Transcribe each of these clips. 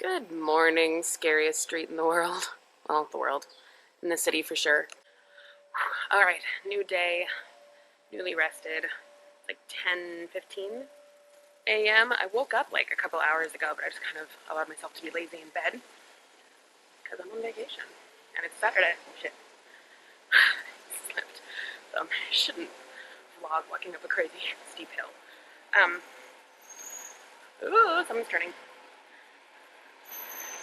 Good morning, scariest street in the world. Well, the world. In the city for sure. Alright, new day, newly rested. It's like 10:15 a.m. I woke up like a couple hours ago, but I just kind of allowed myself to be lazy in bed because I'm on vacation. And it's Saturday. Shit. I slept. So I shouldn't vlog walking up a crazy steep hill. Ooh, someone's turning.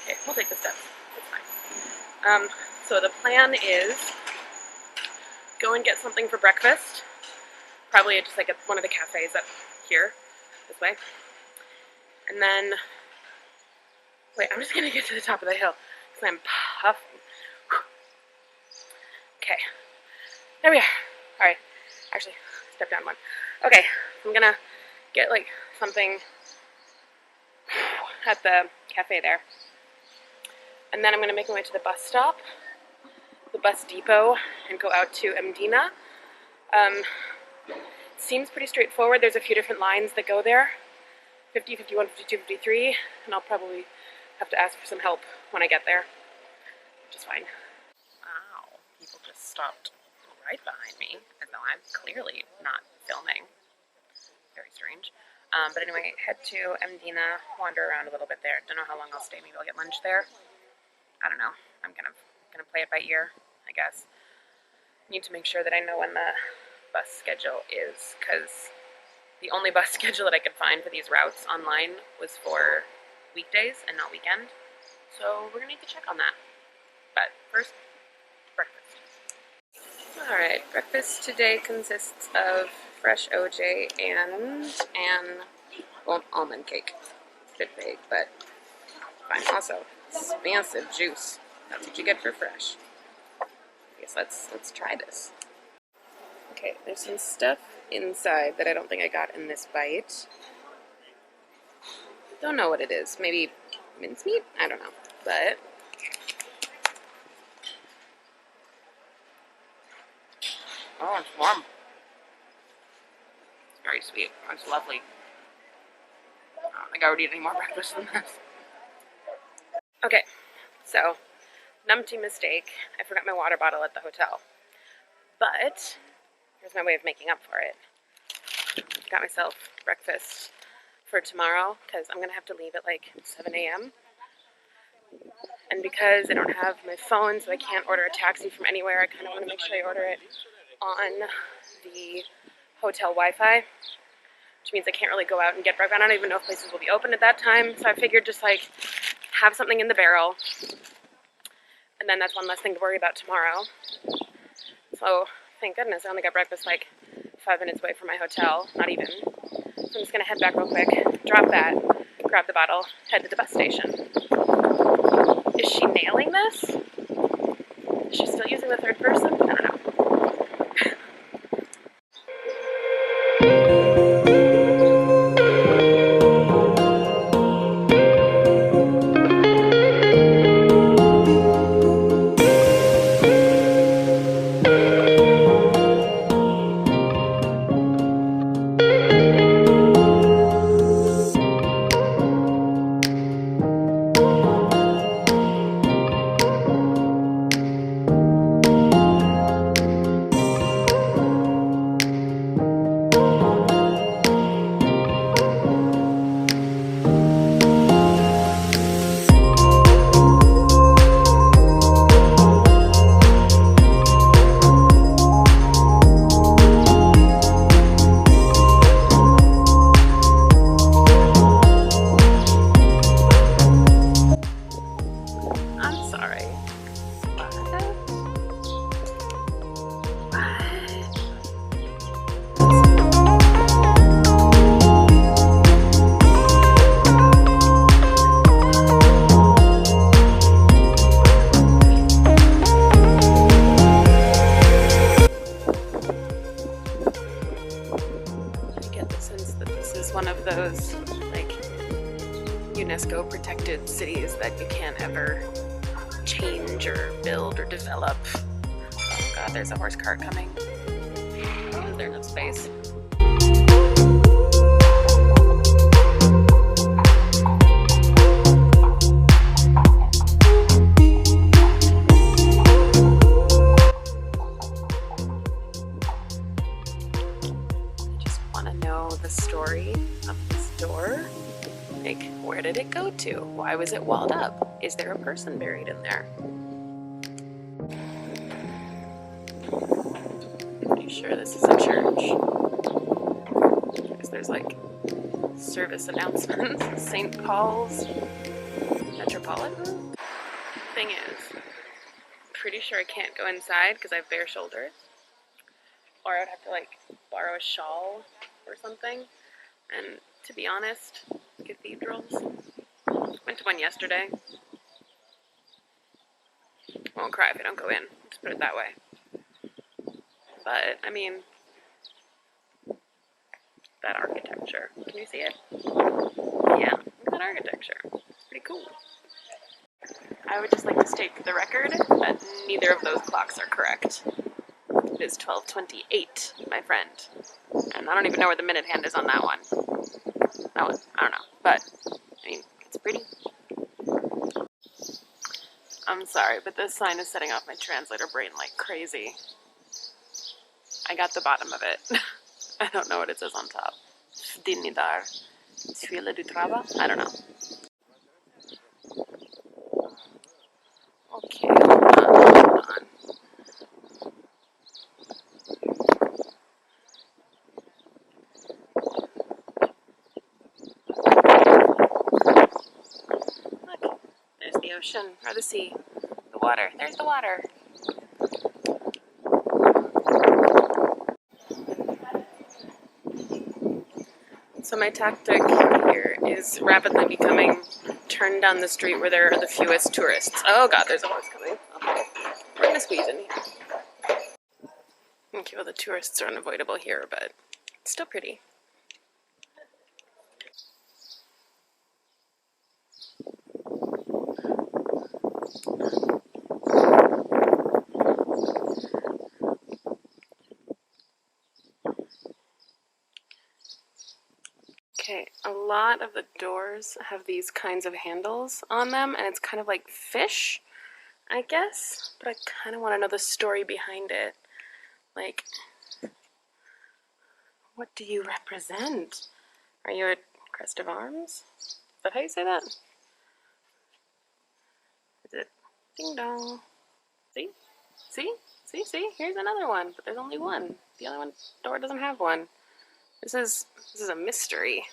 Okay, we'll take the steps. It's fine. So the plan is go and get something for breakfast. Probably just like at one of the cafes up here, this way. And then, wait, I'm just gonna get to the top of the hill because I'm puffing. Okay, there we are. All right, actually, step down one. Okay, I'm gonna get like something at the cafe there. And then I'm going to make my way to the bus stop, the bus depot, and go out to Mdina. It seems pretty straightforward. There's a few different lines that go there, 50, 51, 52, 53, and I'll probably have to ask for some help when I get there, which is fine. Wow, people just stopped right behind me, as though I'm clearly not filming. Very strange. But anyway, head to Mdina, wander around a little bit there. Don't know how long I'll stay. Maybe I'll get lunch there. I don't know. I'm gonna play it by ear, I guess. Need to make sure that I know when the bus schedule is, because the only bus schedule that I could find for these routes online was for weekdays and not weekend. So we're gonna need to check on that. But first, breakfast. Alright, breakfast today consists of fresh OJ and almond cake. A bit big, but fine. Also, expansive juice. That's what you get for fresh. I guess let's try this. Okay, there's some stuff inside that I don't think I got in this bite. Don't know what it is. Maybe mincemeat? I don't know. But oh, it's warm. It's very sweet. It's lovely. I don't think I would eat any more breakfast than this. Okay, so, numpty mistake. I forgot my water bottle at the hotel. But, here's my way of making up for it. Got myself breakfast for tomorrow, because I'm going to have to leave at like 7 a.m. And because I don't have my phone, so I can't order a taxi from anywhere, I kind of want to make sure I order it on the hotel Wi-Fi. Which means I can't really go out and get breakfast. I don't even know if places will be open at that time, so I figured just like have something in the barrel, and then that's one less thing to worry about tomorrow. So thank goodness I only got breakfast like 5 minutes away from my hotel, not even. So I'm just gonna head back real quick, drop that, grab the bottle, head to the bus station. Is she nailing this? Is she still using the third person? I don't know. One of those like UNESCO protected cities that you can't ever change or build or develop. Oh god, there's a horse cart coming. There's no space. go to? Why was it walled up? Is there a person buried in there? Pretty sure this is a church. Because there's like service announcements. St. Paul's Metropolitan? Thing is, I'm pretty sure I can't go inside because I have bare shoulders. Or I would have to like borrow a shawl or something. And to be honest, cathedrals, went to one yesterday. Won't cry if I don't go in, just put it that way. But, I mean, that architecture, can you see it? Yeah, look at that architecture, it's pretty cool. I would just like to state for the record that neither of those clocks are correct. It is 12:28, my friend. And I don't even know where the minute hand is on that one. That one, I don't know. But, I mean, it's pretty. I'm sorry, but this sign is setting off my translator brain like crazy. I got the bottom of it. I don't know what it says on top. Dinidar. Suela du Traba? I don't know. Okay, hold on. Look, there's the ocean, or the sea, the water. There's the water. So my tactic here is rapidly becoming turn down the street where there are the fewest tourists. Oh god, there's a horse coming. Okay. We're gonna squeeze in here. Okay, well the tourists are unavoidable here, but it's still pretty. Okay, a lot of the doors have these kinds of handles on them, and it's kind of like fish, I guess, but I kind of want to know the story behind it. Like, what do you represent? Are you a crest of arms? Is that how you say that? Is it ding dong? See? See? See? See? Here's another one, but there's only one. The other one door doesn't have one. This is a mystery.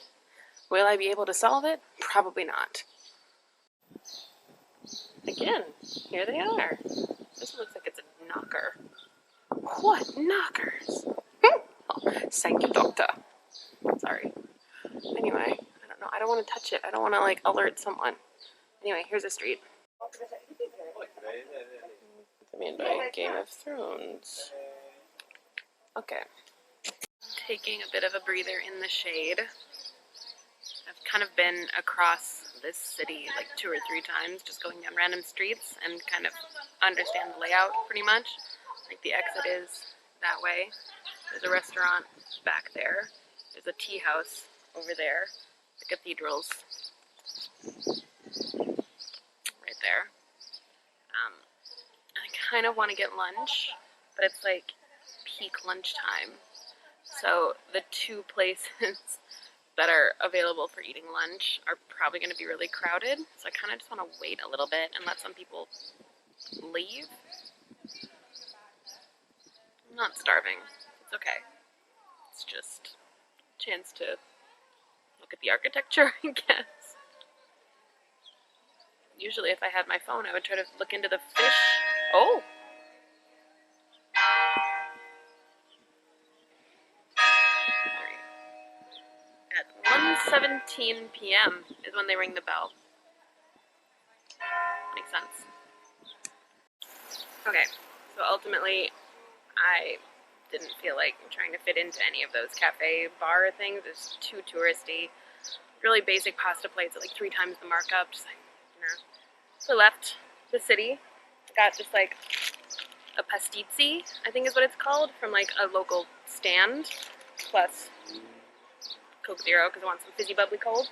Will I be able to solve it? Probably not. Again, here they are. This looks like it's a knocker. What knockers? Oh, thank you, doctor. Sorry. Anyway, I don't know. I don't want to touch it. I don't want to like alert someone. Anyway, here's a street. I mean, by Game of Thrones. Okay. Taking a bit of a breather in the shade. I've kind of been across this city like 2 or 3 times, just going down random streets and kind of understand the layout pretty much. Like the exit is that way. There's a restaurant back there. There's a tea house over there. The cathedral's right there. I kind of want to get lunch, but it's like peak lunchtime. So the 2 places that are available for eating lunch are probably going to be really crowded. So I kind of just want to wait a little bit and let some people leave. I'm not starving. It's okay. It's just a chance to look at the architecture, I guess. Usually if I had my phone, I would try to look into the fish. Oh! At 1:17 p.m. is when they ring the bell. Makes sense. Okay, so ultimately, I didn't feel like trying to fit into any of those cafe bar things. It's too touristy. Really basic pasta plates at like 3 times the markup. Just like, So I left the city. Got just like a pastizzi, I think is what it's called, from like a local stand, plus Coke Zero because I want some fizzy bubbly cold.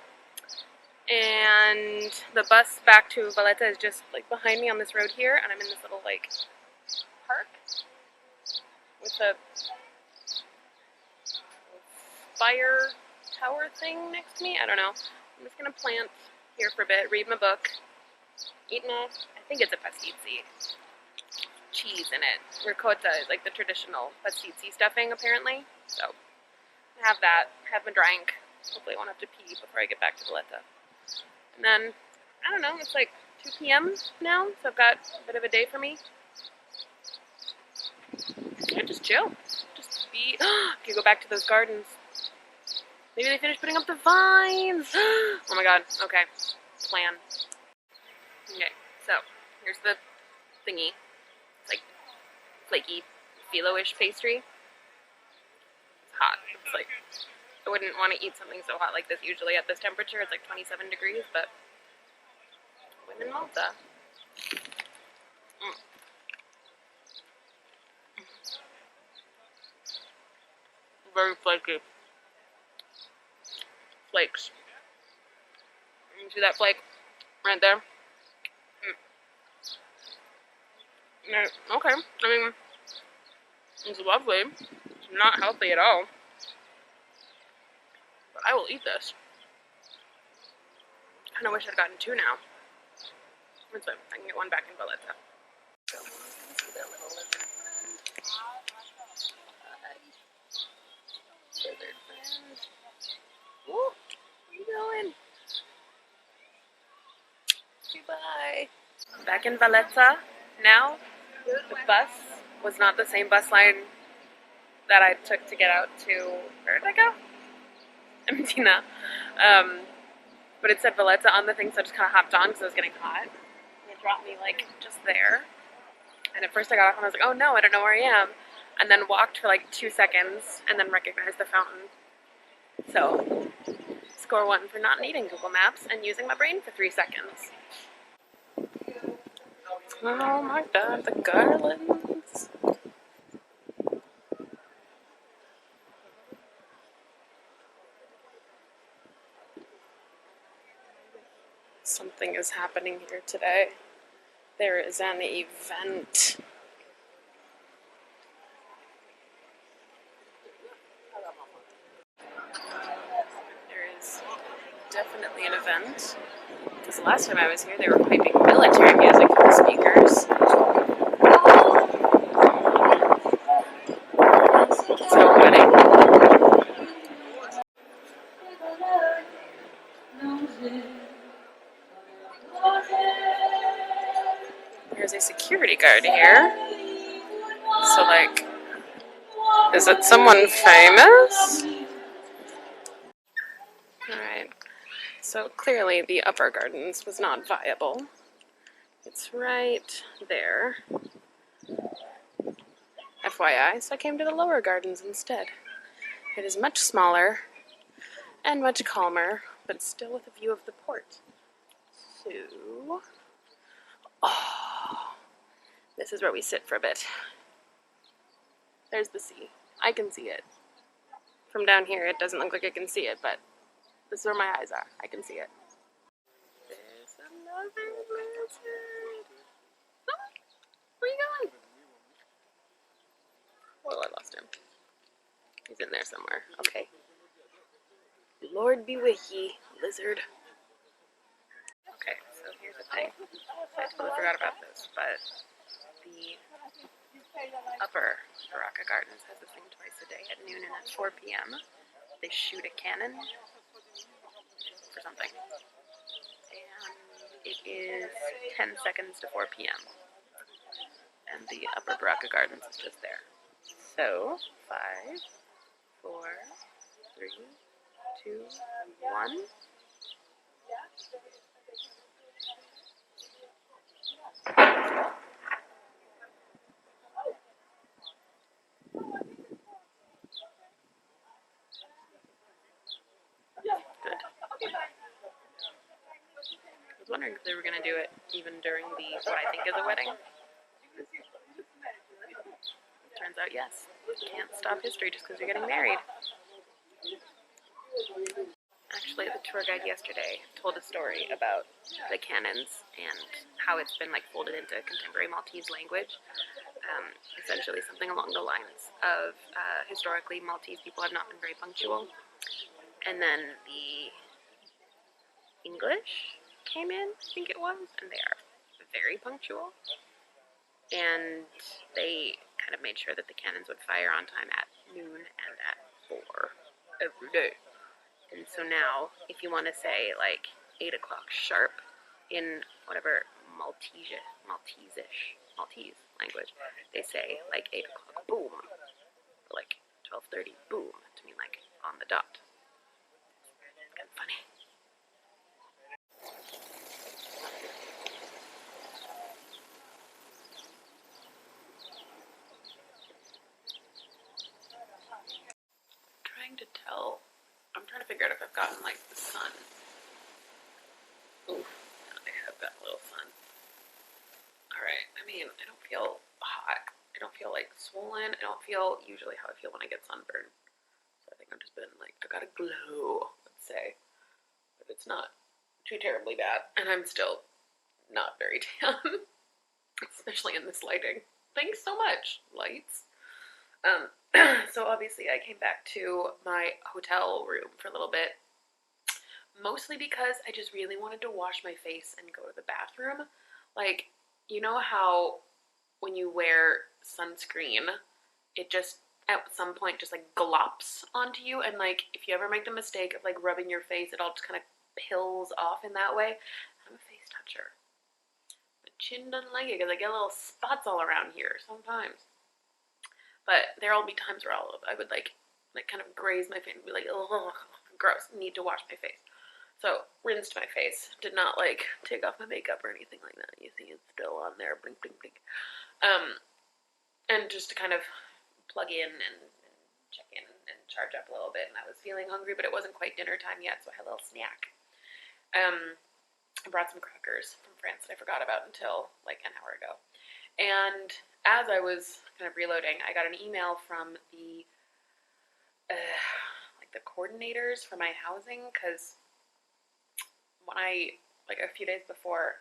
And the bus back to Valletta is just like behind me on this road here, and I'm in this little like park with a fire tower thing next to me. I don't know. I'm just gonna plant here for a bit, read my book, eat my, I think it's a pastizzi, cheese in it. Ricotta is like the traditional pastizzi stuffing, apparently. So, have that, have my drink. Hopefully I won't have to pee before I get back to Valletta. And then, I don't know, it's like 2 p.m. now, so I've got a bit of a day for me. Yeah, just chill. Just be, okay, go back to those gardens. Maybe they finished putting up the vines. Oh my god, okay, plan. Okay, so, here's the thingy. It's like flaky, phyllo-ish pastry. It's hot. It's like, I wouldn't want to eat something so hot like this usually at this temperature. It's like 27 degrees, but when in Malta. Very flaky. Flakes. You see that flake right there? Okay. I mean, it's lovely. It's not healthy at all. But I will eat this. I kind of wish I'd gotten 2 now. That's fine. I can get 1 back in Valletta. Lizard friend. Ooh, where you going? Goodbye. Back in Valletta now. The bus was not the same bus line that I took to get out to, where did I go? Mdina. But it said Valletta on the thing, so I just kind of hopped on because I was getting hot. And it dropped me like just there. And at first I got off and I was like, oh no, I don't know where I am. And then walked for like 2 seconds and then recognized the fountain. So, score 1 for not needing Google Maps and using my brain for 3 seconds. Oh my god, the garlands. Something is happening here today. There is an event. There is definitely an event. Because the last time I was here, they were piping military music from the speakers. It's a wedding. There's a security guard here. So, like, is it someone famous? Alright. So, clearly the upper gardens was not viable. It's right there. FYI, so I came to the lower gardens instead. It is much smaller and much calmer, but still with a view of the port. So, oh, this is where we sit for a bit. There's the sea. I can see it. From down here, it doesn't look like I can see it, but this is where my eyes are. I can see it. There's another lizard. Oh, where are you going? Oh, I lost him. He's in there somewhere. Okay. Lord be with ye, lizard. Okay, so here's the thing. I totally forgot about this, but the upper Baraka Gardens has this thing twice a day at noon and at 4 p.m. They shoot a cannon for something. And it is 10 seconds to 4 p.m. And the upper Baraka Gardens is just there. So, 5, 4, 3, 2, 1. Good. I was wondering if they were going to do it even during the, what I think is a wedding. Turns out, yes. You can't stop history just because you're getting married. Actually, the tour guide yesterday told a story about the cannons and how it's been like folded into contemporary Maltese language. Essentially something along the lines of historically Maltese people have not been very punctual. And then the English came in, I think it was, and they are very punctual. And they kind of made sure that the cannons would fire on time at noon and at 4 every day. And so now, if you want to say like 8 o'clock sharp in whatever Maltese language, they say like 8 o'clock boom, or like 12:30 boom, to mean like on the dot. It's kind of funny. I'm trying to figure out if I've gotten like the sun. Ooh, I have got a little sun. Alright, I mean, I don't feel hot. I don't feel like swollen. I don't feel usually how I feel when I get sunburned. So I think I've just been like, I got a glow, let's say. But it's not too terribly bad. And I'm still not very tan. Especially in this lighting. Thanks so much, lights. So obviously I came back to my hotel room for a little bit, mostly because I just really wanted to wash my face and go to the bathroom. Like, you know how when you wear sunscreen, it just at some point just like glops onto you, and like if you ever make the mistake of like rubbing your face, it all just kind of pills off in that way. I'm a face toucher. My chin doesn't like it because I get little spots all around here sometimes. But there'll be times where I would like kind of graze my face and be like, oh, gross, need to wash my face. So rinsed my face. Did not like take off my makeup or anything like that. You see it's still on there, blink, blink, blink. And just to kind of plug in and check in and charge up a little bit. And I was feeling hungry, but it wasn't quite dinner time yet, so I had a little snack. I brought some crackers from France that I forgot about until like an hour ago. And as I was kind of reloading, I got an email from the like the coordinators for my housing, because when like a few days before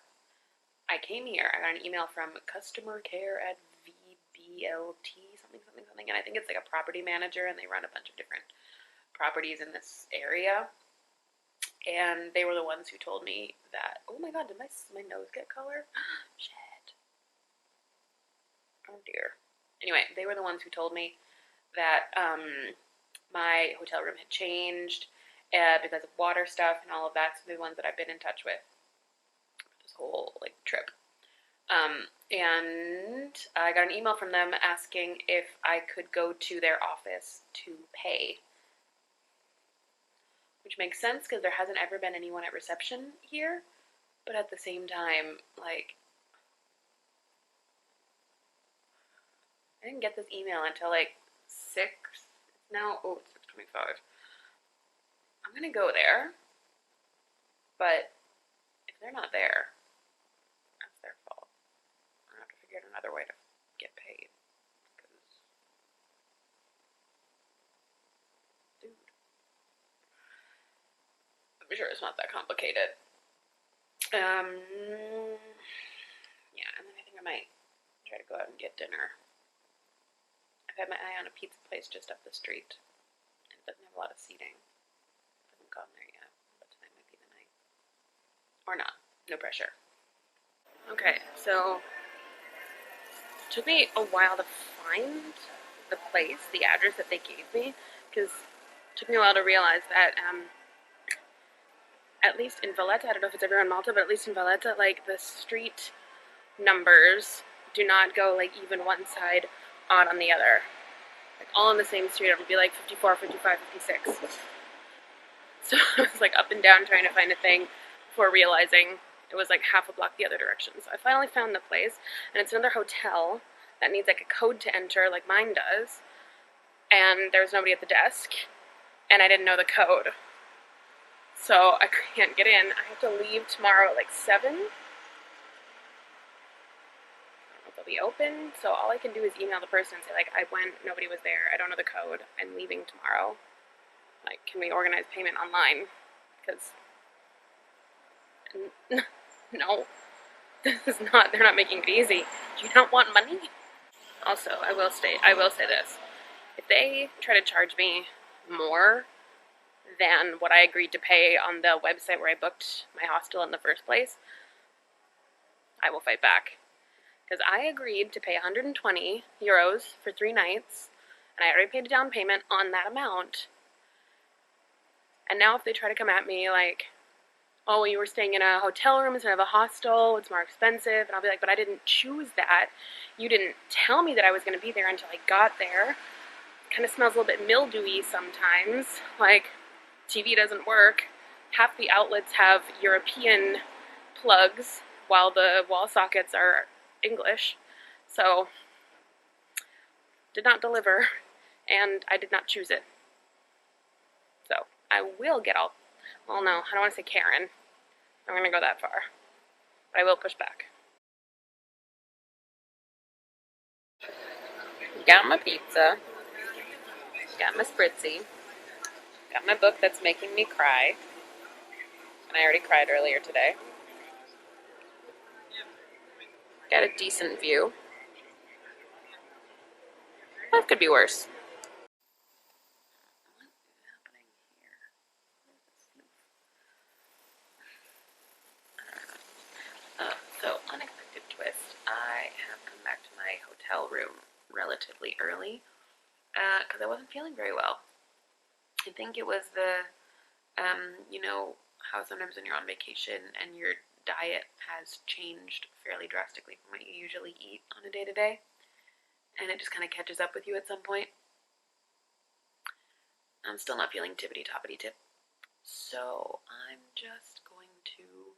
I came here, I got an email from customer care at VBLT something, and I think it's like a property manager, and they run a bunch of different properties in this area. And they were the ones who told me that, oh my god, did my nose get color? Shit. Oh dear. Anyway, they were the ones who told me that my hotel room had changed because of water stuff and all of that. So they're the ones that I've been in touch with this whole like trip. And I got an email from them asking if I could go to their office to pay. Which makes sense because there hasn't ever been anyone at reception here. But at the same time, like, I didn't get this email until like 6. Now, oh, it's 6:25. I'm gonna go there, but if they're not there, that's their fault. I'm gonna have to figure out another way to get paid. Because, dude, I'm sure it's not that complicated. Yeah, and then I think I might try to go out and get dinner. I've had my eye on a pizza place just up the street. It doesn't have a lot of seating. I haven't gone there yet, but tonight might be the night. Or not. No pressure. Okay, so it took me a while to find the place, the address that they gave me, because it took me a while to realize that at least in Valletta, I don't know if it's everywhere in Malta, but at least in Valletta, like the street numbers do not go like even one side odd on the other. Like all on the same street, it would be like 54, 55, 56. So I was like up and down trying to find a thing before realizing it was like half a block the other direction. So I finally found the place, and it's another hotel that needs like a code to enter like mine does. And there was nobody at the desk, and I didn't know the code. So I can't get in. I have to leave tomorrow at like 7. They'll be open, so all I can do is email the person and say like, I went, nobody was there, I don't know the code, I'm leaving tomorrow. Like, can we organize payment online? Because no, this is not. They're not making it easy. Do you not want money? Also, I will say this: if they try to charge me more than what I agreed to pay on the website where I booked my hostel in the first place, I will fight back. Because I agreed to pay 120 euros for 3 nights, and I already paid a down payment on that amount. And now if they try to come at me like, oh, you were staying in a hotel room instead of a hostel, it's more expensive, and I'll be like, but I didn't choose that. You didn't tell me that I was going to be there until I got there. It kind of smells a little bit mildewy sometimes, like TV doesn't work. Half the outlets have European plugs while the wall sockets are English. So, did not deliver, and I did not choose it. So, I will get all, well, no, I don't want to say Karen. I'm going to go that far. But I will push back. Got my pizza. Got my spritzy. Got my book that's making me cry. And I already cried earlier today. Got a decent view. That could be worse. What is happening here? So, unexpected twist. I have come back to my hotel room relatively early because I wasn't feeling very well. I think it was the, you know, how sometimes when you're on vacation and your diet has changed fairly drastically from what you usually eat on a day-to-day, and it just kind of catches up with you at some point. I'm still not feeling tippity-toppity-tip, so I'm just going to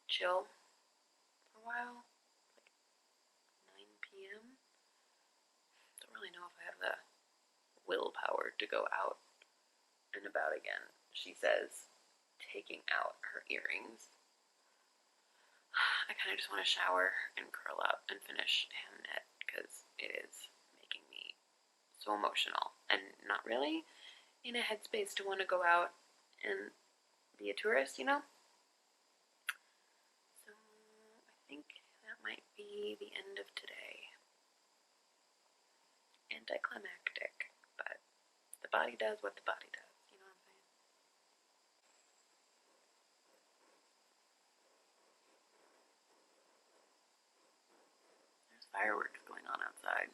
chill for a while, like 9 p.m. Don't really know if I have the willpower to go out and about again. She says, taking out her earrings. I kind of just want to shower and curl up and finish hand knit because it is making me so emotional and not really in a headspace to want to go out and be a tourist, you know? So I think that might be the end of today. Anticlimactic, but the body does what the body does, you know what I'm saying? There's fireworks going on outside.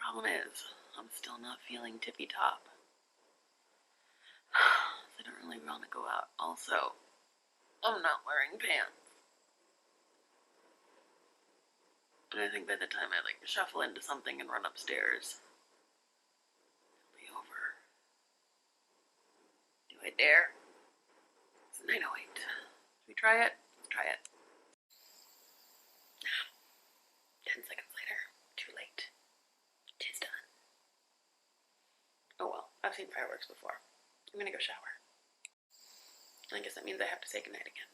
Problem is, I'm still not feeling tippy-top. I don't really want to go out. Also, I'm not wearing pants. And I think by the time I shuffle into something and run upstairs, it'll be over. Do I dare? It's 9:08. Should we try it? Let's try it. 10 seconds later. Too late. 'Tis done. Oh well, I've seen fireworks before. I'm gonna go shower. I guess that means I have to say goodnight again.